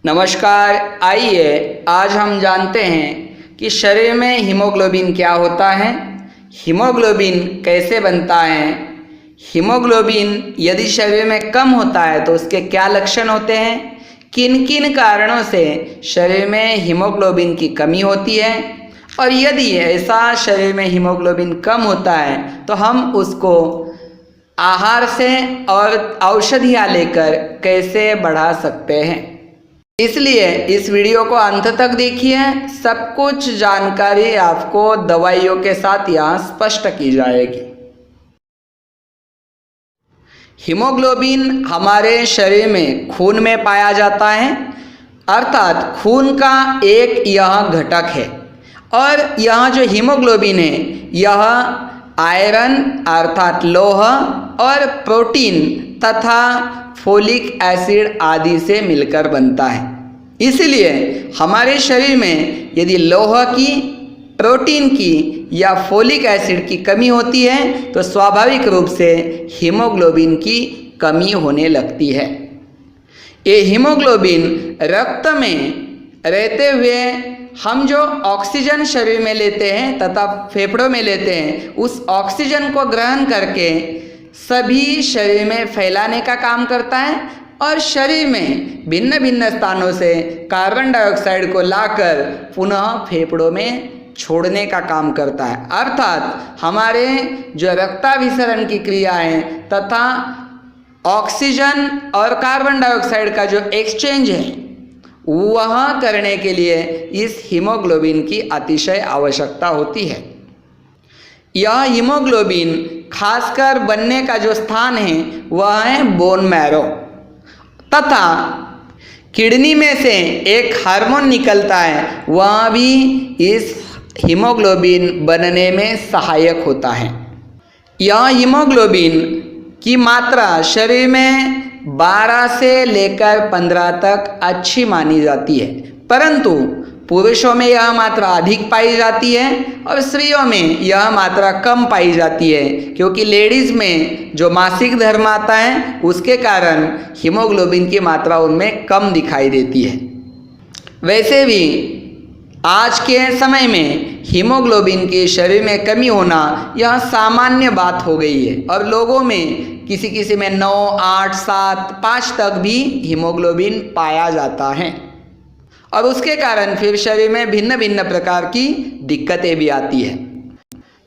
नमस्कार। आइए आज हम जानते हैं कि शरीर में हीमोग्लोबिन क्या होता है, हीमोग्लोबिन कैसे बनता है, हीमोग्लोबिन यदि शरीर में कम होता है तो उसके क्या लक्षण होते हैं, किन किन कारणों से शरीर में हीमोग्लोबिन की कमी होती है और यदि ऐसा शरीर में हीमोग्लोबिन कम होता है तो हम उसको आहार से और औषधियाँ लेकर कैसे बढ़ा सकते हैं। इसलिए इस वीडियो को अंत तक देखिए। सब कुछ जानकारी आपको दवाइयों के साथ यहाँ स्पष्ट की जाएगी। हीमोग्लोबिन हमारे शरीर में खून में पाया जाता है, अर्थात खून का एक यह घटक है और यह जो हीमोग्लोबिन है यह आयरन अर्थात लोह और प्रोटीन तथा फोलिक एसिड आदि से मिलकर बनता है। इसलिए हमारे शरीर में यदि लोह की, प्रोटीन की या फोलिक एसिड की कमी होती है तो स्वाभाविक रूप से हीमोग्लोबिन की कमी होने लगती है। ये हीमोग्लोबिन रक्त में रहते हुए हम जो ऑक्सीजन शरीर में लेते हैं तथा फेफड़ों में लेते हैं, उस ऑक्सीजन को ग्रहण करके सभी शरीर में फैलाने का काम करता है और शरीर में भिन्न भिन्न स्थानों से कार्बन डाइऑक्साइड को लाकर पुनः फेफड़ों में छोड़ने का काम करता है। अर्थात हमारे जो रक्ताभिसरण की क्रियाएं तथा ऑक्सीजन और कार्बन डाइऑक्साइड का जो एक्सचेंज है वह करने के लिए इस हीमोग्लोबिन की अतिशय आवश्यकता होती है। यह हीमोग्लोबिन खासकर बनने का जो स्थान है वह है बोन मैरो तथा किडनी में से एक हार्मोन निकलता है, वह भी इस हीमोग्लोबिन बनने में सहायक होता है। यह हीमोग्लोबिन की मात्रा शरीर में 12 से लेकर 15 तक अच्छी मानी जाती है, परंतु पुरुषों में यह मात्रा अधिक पाई जाती है और स्त्रियों में यह मात्रा कम पाई जाती है, क्योंकि लेडीज़ में जो मासिक धर्म आता है उसके कारण हीमोग्लोबिन की मात्रा उनमें कम दिखाई देती है। वैसे भी आज के समय में हीमोग्लोबिन की शरीर में कमी होना यह सामान्य बात हो गई है और लोगों में किसी किसी में 9, 8, 7, 5 तक भी हीमोग्लोबिन पाया जाता है और उसके कारण फिर शरीर में भिन्न भिन्न प्रकार की दिक्कतें भी आती है।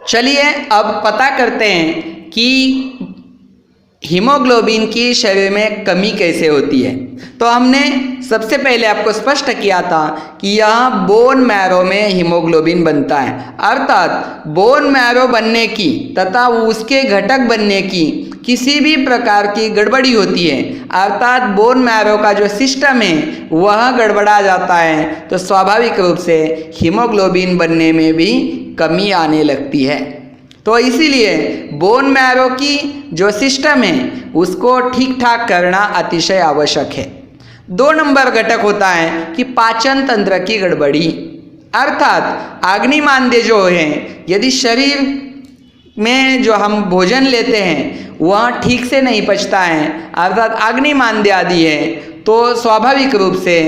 चलिए अब पता करते हैं कि हीमोग्लोबिन की शरीर में कमी कैसे होती है। तो हमने सबसे पहले आपको स्पष्ट किया था कि यह बोन मैरो में हीमोग्लोबिन बनता है, अर्थात बोन मैरो बनने की तथा उसके घटक बनने की किसी भी प्रकार की गड़बड़ी होती है, अर्थात बोन मैरो का जो सिस्टम है वह गड़बड़ा जाता है तो स्वाभाविक रूप से हीमोग्लोबिन बनने में भी कमी आने लगती है। तो इसीलिए बोन मैरो की जो सिस्टम है उसको ठीक ठाक करना अतिशय आवश्यक है। 2 नंबर घटक होता है कि पाचन तंत्र की गड़बड़ी, अर्थात अग्निमांद्य जो है, यदि शरीर में जो हम भोजन लेते हैं वह ठीक से नहीं पचता है, अर्थात अग्निमांद्य आदि है, तो स्वाभाविक रूप से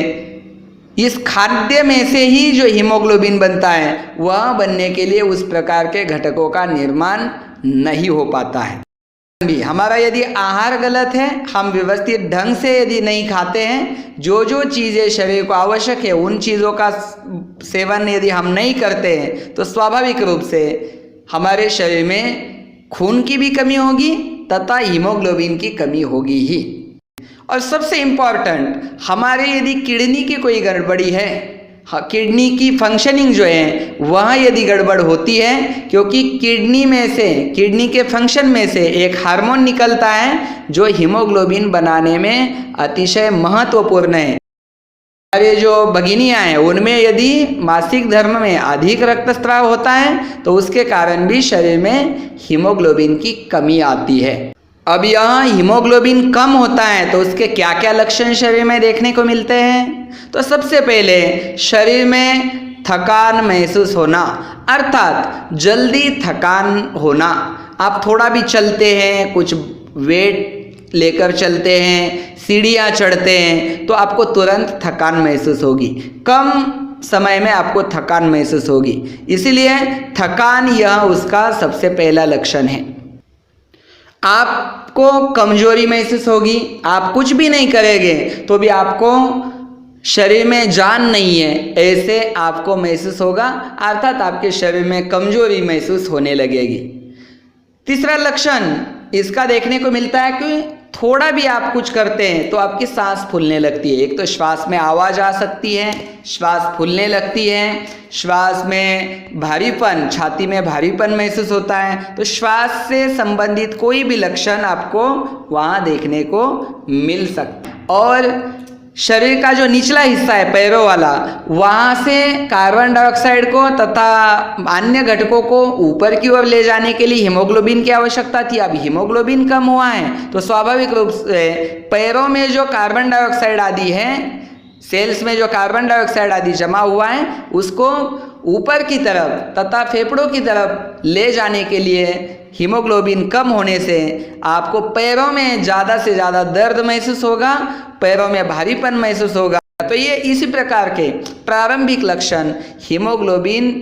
इस खाद्य में से ही जो हीमोग्लोबिन बनता है वह बनने के लिए उस प्रकार के घटकों का निर्माण नहीं हो पाता है। भी हमारा यदि आहार गलत है, हम व्यवस्थित ढंग से यदि नहीं खाते हैं, जो जो चीज़ें शरीर को आवश्यक है उन चीज़ों का सेवन यदि हम नहीं करते हैं तो स्वाभाविक रूप से हमारे शरीर में खून की भी कमी होगी तथा हीमोग्लोबिन की कमी होगी ही। और सबसे इम्पॉर्टेंट, हमारे यदि किडनी की कोई गड़बड़ी है, किडनी की फंक्शनिंग जो है वह यदि गड़बड़ होती है, क्योंकि किडनी के फंक्शन में से एक हार्मोन निकलता है जो हीमोग्लोबिन बनाने में अतिशय महत्वपूर्ण है। हमारे जो भगिनियाँ हैं उनमें यदि मासिक धर्म में अधिक रक्तस्राव होता है तो उसके कारण भी शरीर में हीमोग्लोबिन की कमी आती है। अब यह हीमोग्लोबिन कम होता है तो उसके क्या क्या लक्षण शरीर में देखने को मिलते हैं। तो सबसे पहले शरीर में थकान महसूस होना, अर्थात जल्दी थकान होना। आप थोड़ा भी चलते हैं, कुछ वेट लेकर चलते हैं, सीढ़ियाँ चढ़ते हैं, तो आपको तुरंत थकान महसूस होगी, कम समय में आपको थकान महसूस होगी। इसीलिए थकान यह उसका सबसे पहला लक्षण है। आपको कमजोरी महसूस होगी, आप कुछ भी नहीं करेंगे तो भी आपको शरीर में जान नहीं है ऐसे आपको महसूस होगा, अर्थात आपके शरीर में कमजोरी महसूस होने लगेगी। तीसरा लक्षण इसका देखने को मिलता है कि थोड़ा भी आप कुछ करते हैं तो आपकी सांस फूलने लगती है। एक तो श्वास में आवाज़ आ सकती है, श्वास फूलने लगती है, श्वास में भारीपन, छाती में भारीपन महसूस होता है। तो श्वास से संबंधित कोई भी लक्षण आपको वहाँ देखने को मिल सकता है। और शरीर का जो निचला हिस्सा है पैरों वाला, वहाँ से कार्बन डाइऑक्साइड को तथा अन्य घटकों को ऊपर की ओर ले जाने के लिए हीमोग्लोबिन की आवश्यकता थी। अब हीमोग्लोबिन कम हुआ है तो स्वाभाविक रूप से पैरों में जो कार्बन डाइऑक्साइड आदि है, सेल्स में जो कार्बन डाइऑक्साइड आदि जमा हुआ है, उसको ऊपर की तरफ तथा फेफड़ों की तरफ ले जाने के लिए हीमोग्लोबिन कम होने से आपको पैरों में ज़्यादा से ज़्यादा दर्द महसूस होगा, पैरों में भारीपन महसूस होगा। तो ये इसी प्रकार के प्रारंभिक लक्षण हीमोग्लोबिन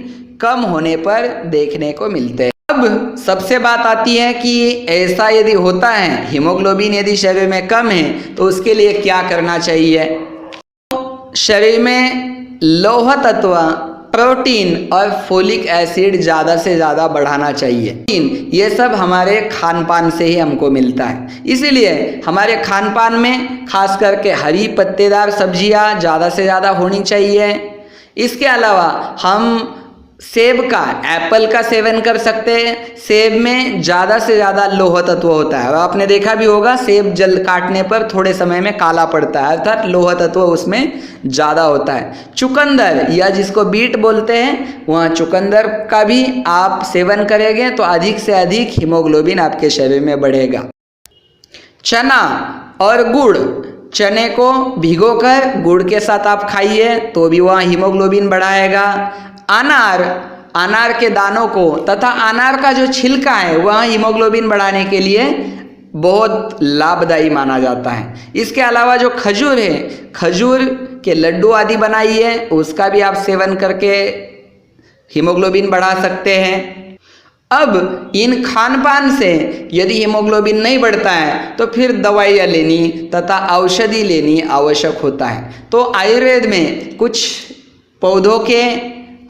कम होने पर देखने को मिलते हैं। अब सबसे बात आती है कि ऐसा यदि होता है, हीमोग्लोबिन यदि शरीर में कम है तो उसके लिए क्या करना चाहिए। शरीर में लौह तत्व, प्रोटीन और फोलिक एसिड ज़्यादा से ज़्यादा बढ़ाना चाहिए। ये सब हमारे खान पान से ही हमको मिलता है, इसीलिए हमारे खान पान में खास करके हरी पत्तेदार सब्जियां ज़्यादा से ज़्यादा होनी चाहिए। इसके अलावा हम सेब का, एप्पल का सेवन कर सकते हैं। सेब में ज़्यादा से ज़्यादा लौह तत्व होता है और आपने देखा भी होगा सेब जल काटने पर थोड़े समय में काला पड़ता है, अर्थात लौह तत्व उसमें ज़्यादा होता है। चुकंदर या जिसको बीट बोलते हैं, वह चुकंदर का भी आप सेवन करेंगे तो अधिक से अधिक हीमोग्लोबिन आपके शरीर में बढ़ेगा। चना और गुड़, चने को भिगोकर गुड़ के साथ आप खाइए तो भी वह हीमोग्लोबिन बढ़ाएगा। अनार के दानों को तथा अनार का जो छिलका है वह हीमोग्लोबिन बढ़ाने के लिए बहुत लाभदायी माना जाता है। इसके अलावा जो खजूर है, खजूर के लड्डू आदि बनाइए, उसका भी आप सेवन करके हीमोग्लोबिन बढ़ा सकते हैं। अब इन खान पान से यदि हीमोग्लोबिन नहीं बढ़ता है तो फिर दवाइयाँ लेनी तथा औषधि लेनी आवश्यक होता है। तो आयुर्वेद में कुछ पौधों के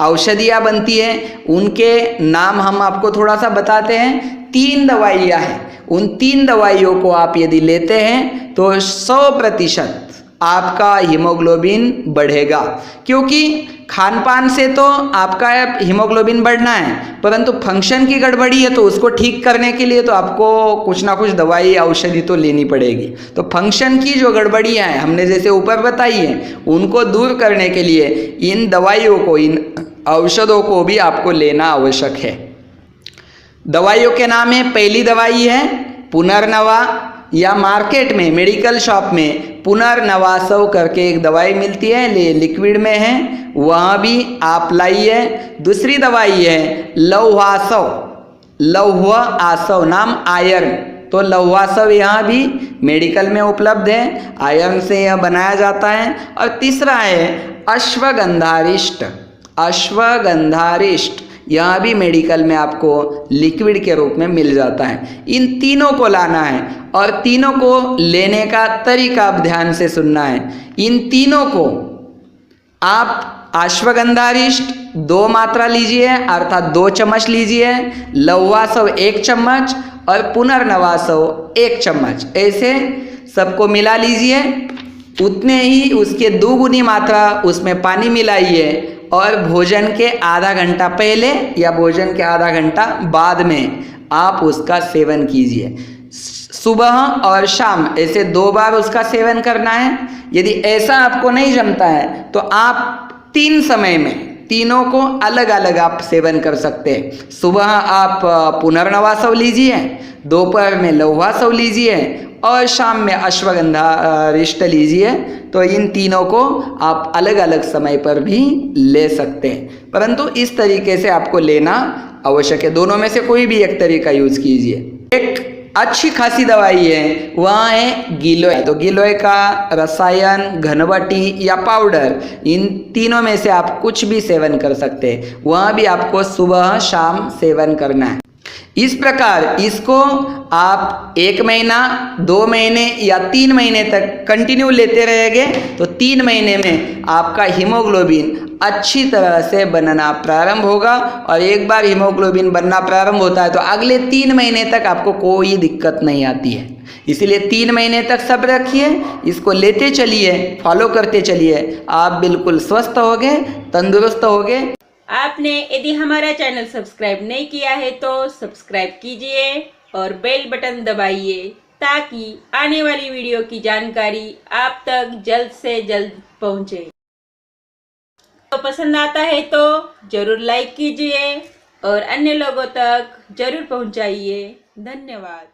औषधियाँ बनती हैं, उनके नाम हम आपको थोड़ा सा बताते हैं। 3 दवाइयाँ हैं, उन 3 दवाइयों को आप यदि लेते हैं तो 100% आपका हीमोग्लोबिन बढ़ेगा। क्योंकि खान पान से तो आपका हीमोग्लोबिन बढ़ना है, परंतु फंक्शन की गड़बड़ी है तो उसको ठीक करने के लिए तो आपको कुछ ना कुछ दवाई औषधि तो लेनी पड़ेगी। तो फंक्शन की जो गड़बड़ियाँ हैं हमने जैसे ऊपर बताई है, उनको दूर करने के लिए इन दवाइयों को, इन औषधों को भी आपको लेना आवश्यक है। दवाइयों के नाम है, पहली दवाई है पुनर्नवा, या मार्केट में मेडिकल शॉप में पुनर्नवासव करके एक दवाई मिलती है, लिक्विड में है, वहाँ भी आप लाइए। दूसरी दवाई है लौहासव, लौह आसव नाम आयरन, तो लौहासव यहाँ भी मेडिकल में उपलब्ध है, आयरन से यह बनाया जाता है। और तीसरा है अश्वगंधारिष्ट, अश्वगंधारिष्ट यहाँ भी मेडिकल में आपको लिक्विड के रूप में मिल जाता है। इन तीनों को लाना है और तीनों को लेने का तरीका आप ध्यान से सुनना है। इन तीनों को आप अश्वगंधारिष्ट 2 मात्रा लीजिए, अर्थात 2 चम्मच लीजिए, लौहासव 1 चम्मच और पुनर्नवासव 1 चम्मच, ऐसे सबको मिला लीजिए। उतने ही उसके 2 गुनी मात्रा उसमें पानी मिलाइए और भोजन के आधा घंटा पहले या भोजन के आधा घंटा बाद में आप उसका सेवन कीजिए। सुबह और शाम ऐसे 2 बार उसका सेवन करना है। यदि ऐसा आपको नहीं जमता है तो आप 3 समय में तीनों को अलग अलग आप सेवन कर सकते हैं। सुबह आप पुनर्नवासव लीजिए, दोपहर में लौहासव लीजिए और शाम में अश्वगंधारिष्ट लीजिए। तो इन तीनों को आप अलग अलग समय पर भी ले सकते हैं, परंतु इस तरीके से आपको लेना आवश्यक है। दोनों में से कोई भी एक तरीका यूज कीजिए। एक अच्छी खासी दवाई है वह है गिलोय। तो गिलोय का रसायन, घनवटी या पाउडर, इन तीनों में से आप कुछ भी सेवन कर सकते हैं। वह भी आपको सुबह शाम सेवन करना है। इस प्रकार इसको आप 1 महीना, 2 महीने या 3 महीने तक कंटिन्यू लेते रहेंगे तो 3 महीने में आपका हीमोग्लोबिन अच्छी तरह से बनना प्रारंभ होगा। और एक बार हीमोग्लोबिन बनना प्रारंभ होता है तो अगले 3 महीने तक आपको कोई दिक्कत नहीं आती है। इसीलिए 3 महीने तक सब्र रखिए, इसको लेते चलिए, फॉलो करते चलिए, आप बिल्कुल स्वस्थ होगे, तंदुरुस्त होगे। आपने यदि हमारा चैनल सब्सक्राइब नहीं किया है तो सब्सक्राइब कीजिए और बेल बटन दबाइए ताकि आने वाली वीडियो की जानकारी आप तक जल्द से जल्द पहुंचे। तो पसंद आता है तो जरूर लाइक कीजिए और अन्य लोगों तक जरूर पहुंचाइए। धन्यवाद।